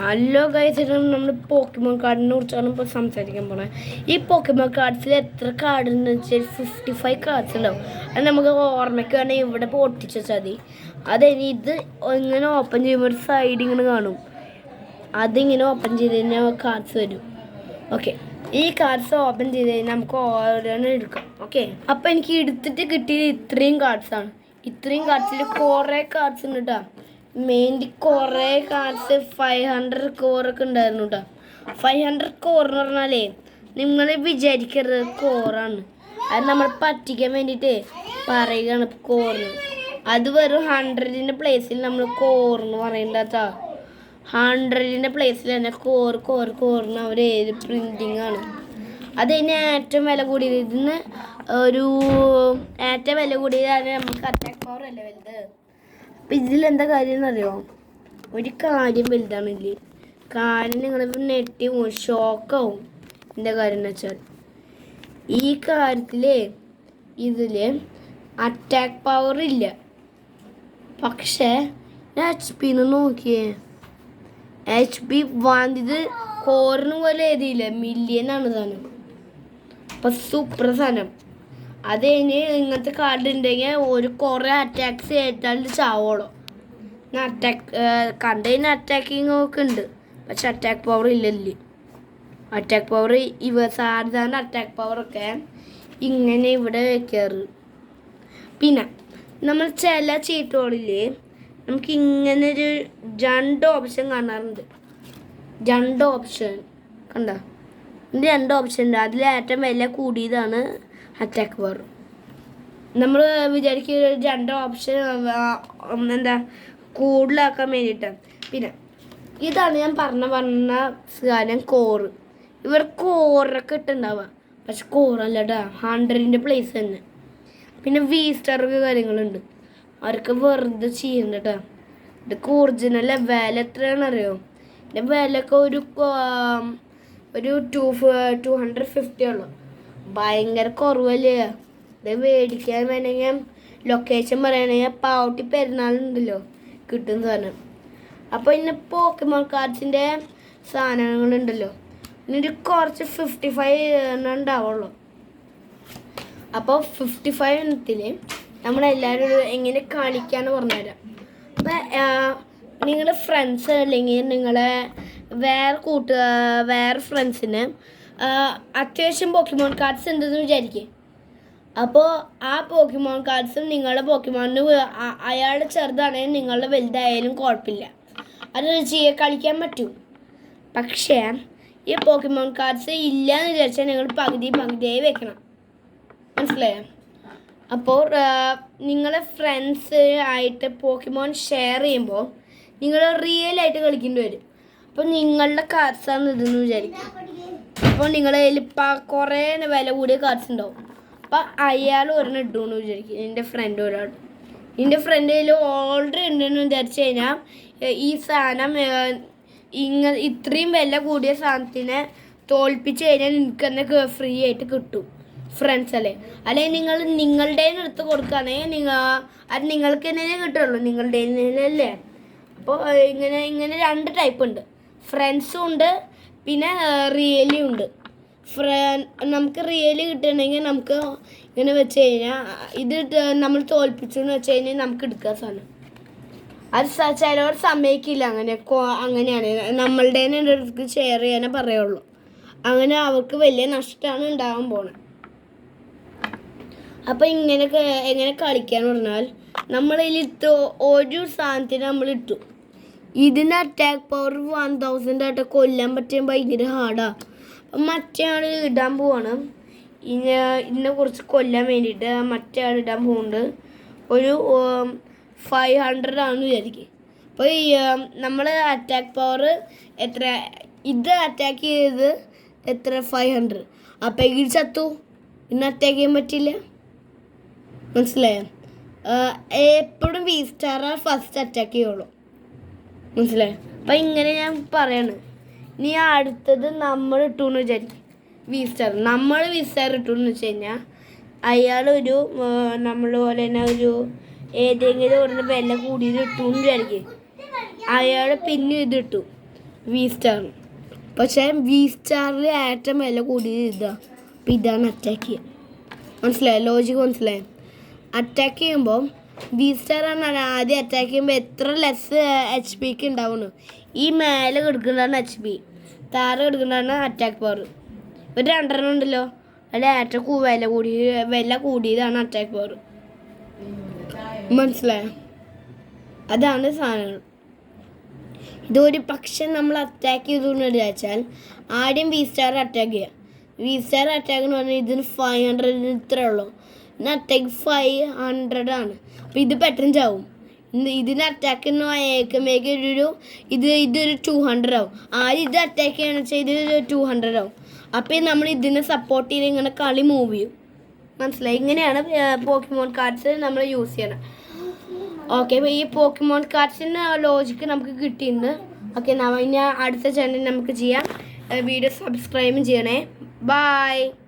Hello guys, നമ്മൾ പോക്കിമോൺ കാർഡിനെ കുറിച്ചാണ് ഇപ്പോൾ സംസാരിക്കാൻ പോണത്. ഈ പോക്കിമോൺ കാർഡ്സിൽ എത്ര കാർഡ് ഉണ്ടെന്ന് വെച്ചാൽ 55 കാർഡ്സ് ഉണ്ടാവും. അത് നമുക്ക് ഓർമ്മയ്ക്ക് വേണമെങ്കിൽ ഇവിടെ ഇപ്പോൾ ഒട്ടിച്ച് വെച്ചാൽ മതി. അതിനി ഇത് ഇങ്ങനെ ഓപ്പൺ ചെയ്യുമ്പോൾ ഒരു സൈഡ് ഇങ്ങനെ കാണും. അതിങ്ങനെ ഓപ്പൺ ചെയ്ത് കഴിഞ്ഞാൽ കാർഡ്സ് വരും. ഓക്കെ, ഈ കാർഡ്സ് ഓപ്പൺ ചെയ്ത് കഴിഞ്ഞാൽ നമുക്ക് ഓരോന്നും എടുക്കാം. ഓക്കെ, അപ്പോൾ എനിക്ക് എടുത്തിട്ട് കിട്ടിയത് ഇത്രയും കാർഡ്സാണ്. ഇത്രയും കാർഡ്സിൽ കുറേ കാർഡ്സ് ഉണ്ട് കേട്ടോ. മെയിൻലി കുറേ കാർഡ്സ് 500 കോറൊക്കെ ഉണ്ടായിരുന്നു കേട്ടോ. 500 കോർ എന്ന് പറഞ്ഞാലേ നിങ്ങൾ വിചാരിക്കരുത് കോറാണ്. അത് നമ്മൾ പറ്റിക്കാൻ വേണ്ടിയിട്ട് പറയുകയാണ് കോറിന്. അത് വെറും 100ൻ്റെ പ്ലേസിൽ നമ്മൾ കോറെന്ന് പറയണ്ട കേട്ടോ. 100ൻ്റെ പ്ലേസിൽ തന്നെ കോറിന് അവർ ഏത് പ്രിൻറ്റിങ് ആണ്. അത് കഴിഞ്ഞാൽ ഏറ്റവും വില കൂടിയത് ഇതിന് ഏറ്റവും വില കൂടിയതാണ് നമുക്ക് അറ്റാക്ക് പവർ അല്ല വലുത്. അപ്പം ഇതിലെന്താ കാര്യം എന്നറിയോ? ഒരു കാര്യം വലുതാണില്ലേ, കാര്യം നിങ്ങൾ നെട്ടി ഷോക്കാവും. എന്താ കാര്യം എന്ന് വെച്ചാൽ ഈ കാര്യത്തിൽ ഇതിൽ അറ്റാക്ക് പവർ ഇല്ല. പക്ഷേ HP നോക്കിയേ, HP വാങ്ങിയത് കോറിന് പോലെ എഴുതിയില്ല, മില്യനാണ് സാധനം. അപ്പം സൂപ്പർ സാധനം. അത് കഴിഞ്ഞ് ഇങ്ങനത്തെ കാർഡ് ഉണ്ടെങ്കിൽ ഒരു കുറേ അറ്റാക്സ് ഏറ്റാൽ ചാവോളോ. കണ്ടു കഴിഞ്ഞാൽ അറ്റാക്കിങ് ഒക്കെ ഉണ്ട്, പക്ഷെ അറ്റാക്ക് പവർ ഇല്ലല്ലേ. അറ്റാക്ക് പവർ സാധാരണ അറ്റാക്ക് പവറൊക്കെ ഇങ്ങനെ ഇവിടെ വയ്ക്കാറ്. പിന്നെ നമ്മൾ ചില ചീട്ടുകളിൽ നമുക്ക് ഇങ്ങനെ ഒരു 2 ഓപ്ഷൻ കാണാറുണ്ട്. 2 ഓപ്ഷൻ കണ്ട, ഇത് 2 ഓപ്ഷൻ ഉണ്ട്. അതിൽ ഏറ്റവും വില കൂടിയതാണ് അറ്റാക്ക് പവർ. നമ്മൾ വിചാരിക്കുക 2 ഓപ്ഷൻ എന്താ കൂടുതലാക്കാൻ വേണ്ടിയിട്ടാണ്. പിന്നെ ഇതാണ് ഞാൻ പറഞ്ഞ കാര്യം, കോറ്. ഇവർ കോറൊക്കെ ഇട്ടുണ്ടാവുക, പക്ഷെ കോറല്ല കേട്ടോ, 100ൻ്റെ പ്ലേസ് തന്നെ. പിന്നെ വീസ്റ്റർക്ക് കാര്യങ്ങളുണ്ട്, അവർക്ക് വെറുതെ ചെയ്യണ്ട കേട്ടോ. ഇതൊക്കെ ഒറിജിനൽ വില എത്രയാണെന്നറിയോ? ഇതിൻ്റെ വിലയൊക്കെ ഒരു 250 ഉള്ളു. ഭയങ്കര കുറവല്ലേ. ഇത് മേടിക്കാൻ വേണമെങ്കിൽ ലൊക്കേഷൻ പറയണമെങ്കിൽ പാവട്ടി പെരുന്നാളുണ്ടല്ലോ കിട്ടുന്ന സാധനം. അപ്പോൾ ഇന്ന് പോക്കിമോൺ കാർഡ്സിൻ്റെ സാധനങ്ങളുണ്ടല്ലോ, ഇനി കുറച്ച് 55 ഉണ്ടാവുള്ളൂ. അപ്പോൾ 55 എണ്ണത്തിൽ നമ്മളെല്ലാവരും എങ്ങനെ കളിക്കാന്ന് പറഞ്ഞുതരാം. അപ്പം നിങ്ങളുടെ ഫ്രണ്ട്സ് അല്ലെങ്കിൽ നിങ്ങളെ വേറെ ഫ്രണ്ട്സിന് അത്യാവശ്യം പോക്കിമോൺ കാർഡ്സ് ഉണ്ടെന്ന് വിചാരിക്കുക. അപ്പോൾ ആ പോക്കിമോൺ കാർഡ്സും നിങ്ങളുടെ പോക്കിമോണിന് അയാൾ ചെറുതാണെങ്കിലും നിങ്ങളുടെ വലുതായാലും കുഴപ്പമില്ല, അത് കളിക്കാൻ പറ്റും. പക്ഷേ ഈ പോക്കിമോൺ കാർഡ്സ് ഇല്ല എന്ന് വിചാരിച്ചാൽ നിങ്ങൾ പകുതിയായി വെക്കണം, മനസ്സിലായോ? അപ്പോൾ നിങ്ങളെ ഫ്രണ്ട്സ് ആയിട്ട് പോക്കിമോൺ ഷെയർ ചെയ്യുമ്പോൾ നിങ്ങൾ റിയലായിട്ട് കളിക്കേണ്ടി വരും. അപ്പോൾ നിങ്ങളുടെ കാർഡ്സാണ് ഇതെന്ന് വിചാരിക്കും. അപ്പോൾ നിങ്ങളുടെ കയ്യിൽ കുറേ വില കൂടിയ കാർഡ്സ് ഉണ്ടാവും. അപ്പോൾ അയാൾ ഒരെണ്ണം ഇട്ടുകൊണ്ട് വിചാരിക്കും, എൻ്റെ ഫ്രണ്ട് കയ്യിൽ ഓൾറെഡി ഉണ്ടെന്ന് വിചാരിച്ചു കഴിഞ്ഞാൽ ഈ സാധനം ഇത്രയും വില കൂടിയ സാധനത്തിനെ തോൽപ്പിച്ച് കഴിഞ്ഞാൽ നിങ്ങൾക്ക് തന്നെ ഫ്രീ ആയിട്ട് കിട്ടും. ഫ്രണ്ട്സ് അല്ലെങ്കിൽ നിങ്ങൾ നിങ്ങളുടെ എടുത്ത് കൊടുക്കുകയാണെങ്കിൽ അത് നിങ്ങൾക്ക് തന്നെ കിട്ടുള്ളൂ, നിങ്ങളുടെ അല്ലേ. അപ്പോൾ ഇങ്ങനെ 2 ടൈപ്പ് ഉണ്ട്, ഫ്രണ്ട്സും ഉണ്ട്, പിന്നെ റിയലി ഉണ്ട്. നമുക്ക് റിയലി കിട്ടണമെങ്കിൽ നമുക്ക് ഇങ്ങനെ വെച്ച് കഴിഞ്ഞാൽ ഇത് നമ്മൾ തോൽപ്പിച്ചെന്ന് വെച്ച് കഴിഞ്ഞാൽ നമുക്ക് എടുക്കുക സാധനം. അത് ചിലവർ സമ്മതിക്കില്ല, അങ്ങനെയാണ് നമ്മളുടെ അടുത്ത് ഷെയർ ചെയ്യാനേ പറയുള്ളൂ. അങ്ങനെ അവർക്ക് വലിയ നഷ്ടമാണ് ഉണ്ടാകാൻ പോണത്. അപ്പോൾ എങ്ങനെ കളിക്കാന്ന് പറഞ്ഞാൽ നമ്മളിൽ ഒരു സാധനത്തിന് നമ്മൾ ഇട്ടു, ഇതിന് അറ്റാക്ക് പവർ 1000 ആയിട്ട് കൊല്ലാൻ പറ്റിയ ഭയങ്കര ഹാർഡാണ്. അപ്പം മറ്റേ ആൾ ഇടാൻ പോവാണ്, ഇതിനെ കുറിച്ച് കൊല്ലാൻ വേണ്ടിയിട്ട് മറ്റേ ആൾ ഇടാൻ പോകുന്നുണ്ട്. ഒരു 500 ആണെന്ന് വിചാരിക്കും. അപ്പോൾ നമ്മൾ അറ്റാക്ക് പവർ എത്ര, ഇത് അറ്റാക്ക് ചെയ്തത് എത്ര 500. അപ്പോൾ ഇത് ചത്തു, ഇന്ന് അറ്റാക്ക് ചെയ്യാൻ പറ്റില്ല, മനസ്സിലായോ? എപ്പോഴും V-സ്റ്റാർ ഫസ്റ്റ് അറ്റാക്ക് ചെയ്യുള്ളൂ, മനസ്സിലായോ? അപ്പം ഇങ്ങനെ ഞാൻ പറയാണ്. ഇനി അടുത്തത് നമ്മൾ ഇട്ടുന്ന് വിചാരിക്കും V-സ്റ്റാർ, നമ്മൾ V-സ്റ്റാർ ഇട്ടുന്ന് വെച്ച് കഴിഞ്ഞാൽ അയാൾ നമ്മൾ പോലെ തന്നെ ഏതെങ്കിലും ഒരു വില കൂടിയത് ഇട്ടുന്ന് വിചാരിക്കും. അയാൾ പിന്നെ ഇതിട്ടു, വി സ്റ്റാർ. പക്ഷേ വി സ്റ്റാറിൽ ഏറ്റവും വില കൂടിയത് ഇതാണ്. അപ്പം ഇതാണ് അറ്റാക്ക് ചെയ്യുക. മനസ്സിലായോ? ലോജിക്ക് മനസ്സിലായോ? അറ്റാക്ക് ചെയ്യുമ്പോൾ വി സ്റ്റാർ ആണ് ആദ്യം അറ്റാക്ക് ചെയ്യുമ്പോൾ എത്ര ലെസ് എച്ച് പിക്ക് ഉണ്ടാവുന്നു. ഈ മേലെ കിടക്കുന്നതാണ് എച്ച് പി, താഴെ കിടക്കുന്നതാണ് അറ്റാക്ക് പവർ. ഒരു 2 ഉണ്ടല്ലോ, അതിൽ ഏറ്റവും വില കൂടിയതാണ് അറ്റാക്ക് പവർ. മനസ്സിലായോ? അതാണ് സാധനങ്ങൾ. ഇതൊരു പക്ഷെ നമ്മൾ അറ്റാക്ക് ചെയ്തെന്ന് വിചാരിച്ചാൽ ആദ്യം വി സ്റ്റാർ അറ്റാക്ക് ചെയ്യുക. വി സ്റ്റാർ അറ്റാക്ക് എന്ന് പറഞ്ഞാൽ ഇതിന് 500 ഇത്രേ ഉള്ളൂ. ഇതിന് അറ്റാക്ക് 500 ആണ്. അപ്പോൾ ഇത് പെട്ടെന്ന് ചാവും. ഇതിന് അറ്റാക്ക് എന്ന് ഏക്കുമ്പോഴേക്ക് ഇതൊരു 200 ആവും. ആദ്യം ഇത് അറ്റാക്ക് ചെയ്യണമെന്ന് വെച്ചാൽ ഇത് 200 ആവും. അപ്പോൾ നമ്മൾ ഇതിനെ സപ്പോർട്ട് ചെയ്ത് ഇങ്ങനെ കളി മൂവ് ചെയ്യും. മനസ്സിലായി? ഇങ്ങനെയാണ് പോക്കിമോൺ കാർഡ്സ് നമ്മൾ യൂസ് ചെയ്യണം. ഓക്കെ, അപ്പോൾ ഈ പോക്കിമോൺ കാർഡ്സിൻ്റെ ലോജിക്ക് നമുക്ക് കിട്ടിയിട്ടുണ്ട്. ഓക്കെ, ഇനി അടുത്ത ചാനൽ നമുക്ക് ചെയ്യാം. വീഡിയോ സബ്സ്ക്രൈബും ചെയ്യണേ. ബൈ.